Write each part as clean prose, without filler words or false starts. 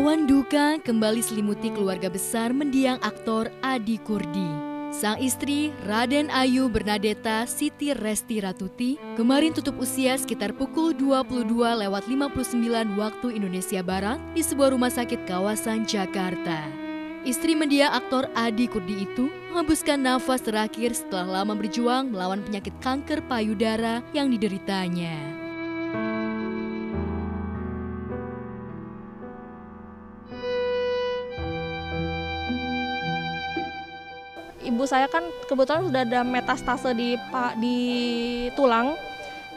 Awan duka kembali selimuti keluarga besar mendiang aktor Adi Kurdi. Sang istri, Raden Ayu Bernadeta Siti Resti Ratuti, kemarin tutup usia sekitar pukul 22.59 waktu Indonesia Barat di sebuah rumah sakit kawasan Jakarta. Istri mendiang aktor Adi Kurdi itu menghembuskan nafas terakhir setelah lama berjuang melawan penyakit kanker payudara yang dideritanya. Ibu saya kan kebetulan sudah ada metastase di tulang,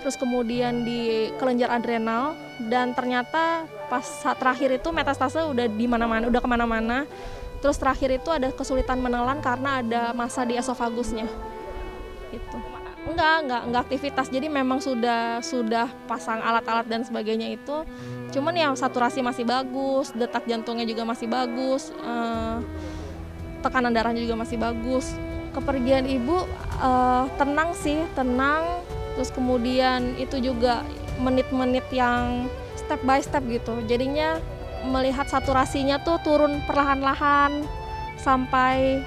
terus kemudian di kelenjar adrenal, dan ternyata pas saat terakhir itu metastase udah di mana-mana, udah kemana-mana. Terus terakhir itu ada kesulitan menelan karena ada massa di esofagusnya. Gitu. Enggak aktivitas. Jadi memang sudah pasang alat-alat dan sebagainya itu. Cuman ya saturasi masih bagus, detak jantungnya juga masih bagus. Tekanan darahnya juga masih bagus. Kepergian ibu tenang sih, tenang. Terus kemudian itu juga menit-menit yang step by step gitu. Jadinya melihat saturasinya tuh turun perlahan-lahan sampai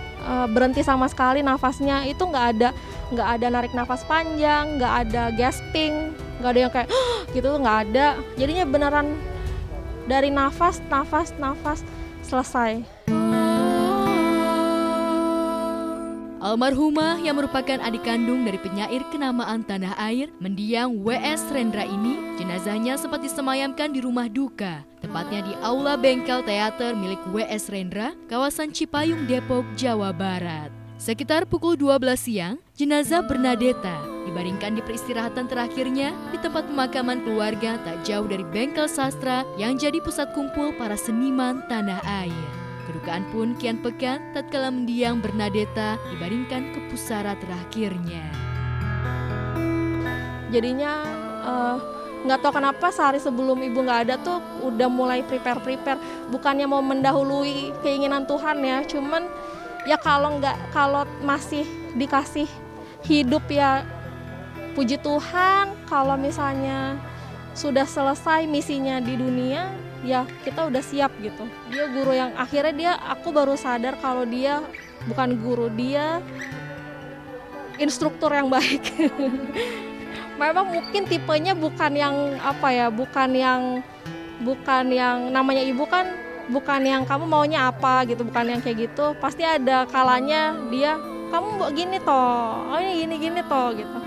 berhenti sama sekali nafasnya. Itu nggak ada narik nafas panjang, nggak ada gasping, nggak ada yang kayak gitu tuh nggak ada. Jadinya beneran dari nafas selesai. Almarhumah yang merupakan adik kandung dari penyair kenamaan tanah air, mendiang W.S. Rendra ini, jenazahnya sempat disemayamkan di rumah duka, tepatnya di Aula Bengkel Teater milik W.S. Rendra, kawasan Cipayung, Depok, Jawa Barat. Sekitar pukul 12 siang, jenazah Bernadeta dibaringkan di peristirahatan terakhirnya di tempat pemakaman keluarga tak jauh dari Bengkel Sastra yang jadi pusat kumpul para seniman tanah air. Kedukaan pun kian pekan tatkala mendiang Bernadeta dibaringkan ke pusara terakhirnya. Jadinya nggak tahu kenapa sehari sebelum ibu nggak ada tuh udah mulai prepare. Bukannya mau mendahului keinginan Tuhan ya, cuman ya kalau masih dikasih hidup ya puji Tuhan. Kalau misalnya sudah selesai misinya di dunia, ya kita udah siap gitu. Dia guru yang akhirnya aku baru sadar kalau dia bukan guru, dia instruktur yang baik. Memang mungkin tipenya bukan yang namanya ibu kan bukan yang kamu maunya apa gitu, bukan yang kayak gitu. Pasti ada kalanya dia kamu gini toh, oh ini gini toh gitu.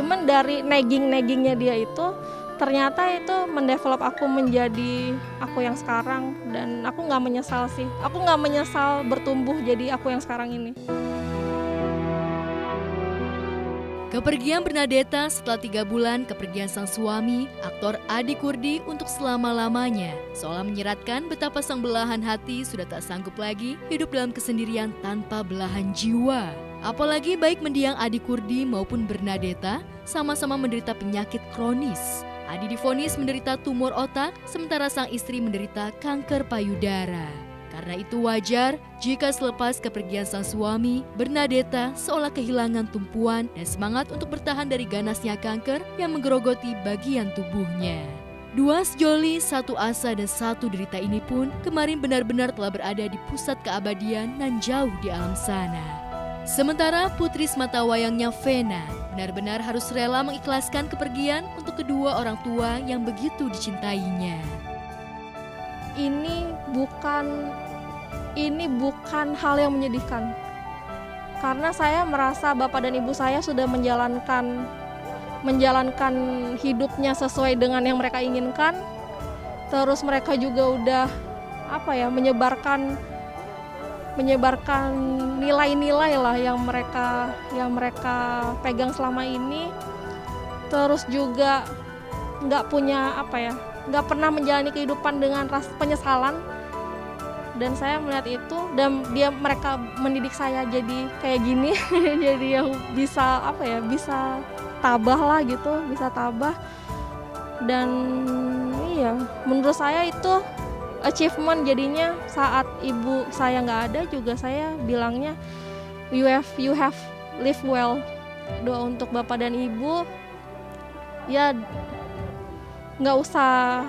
Cuman dari naggingnya dia itu ternyata itu mendevelop aku menjadi aku yang sekarang, dan aku nggak menyesal sih. Aku nggak menyesal bertumbuh jadi aku yang sekarang ini. Kepergian Bernadeta setelah 3 bulan kepergian sang suami, aktor Adi Kurdi untuk selama-lamanya, seolah menyeratkan betapa sang belahan hati sudah tak sanggup lagi hidup dalam kesendirian tanpa belahan jiwa. Apalagi baik mendiang Adi Kurdi maupun Bernadeta sama-sama menderita penyakit kronis. Adi divonis menderita tumor otak, sementara sang istri menderita kanker payudara. Karena itu wajar jika selepas kepergian sang suami, Bernadeta seolah kehilangan tumpuan dan semangat untuk bertahan dari ganasnya kanker yang menggerogoti bagian tubuhnya. Dua sejoli, satu asa dan satu derita ini pun kemarin benar-benar telah berada di pusat keabadian dan jauh di alam sana. Sementara putri semata wayangnya Vena benar-benar harus rela mengikhlaskan kepergian untuk kedua orang tua yang begitu dicintainya. Ini bukan hal yang menyedihkan. Karena saya merasa bapak dan ibu saya sudah menjalankan hidupnya sesuai dengan yang mereka inginkan. Terus mereka juga udah menyebarkan nilai-nilai lah yang mereka pegang selama ini. Terus juga nggak pernah menjalani kehidupan dengan rasa penyesalan. Dan saya melihat itu, dan mereka mendidik saya jadi kayak gini. Jadi yang bisa tabah lah gitu, bisa tabah. Dan iya, menurut saya itu achievement. Jadinya saat ibu saya nggak ada juga saya bilangnya you have live well. Doa untuk bapak dan ibu, ya nggak usah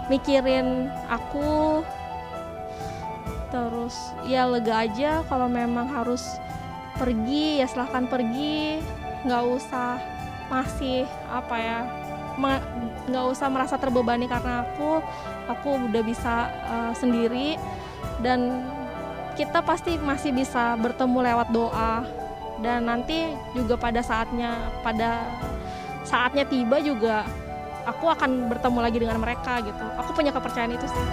mikirin aku, terus ya lega aja. Kalau memang harus pergi ya silahkan pergi, nggak usah masih nggak usah merasa terbebani karena aku udah bisa sendiri, dan kita pasti masih bisa bertemu lewat doa, dan nanti juga pada saatnya tiba juga aku akan bertemu lagi dengan mereka gitu. Aku punya kepercayaan itu sih.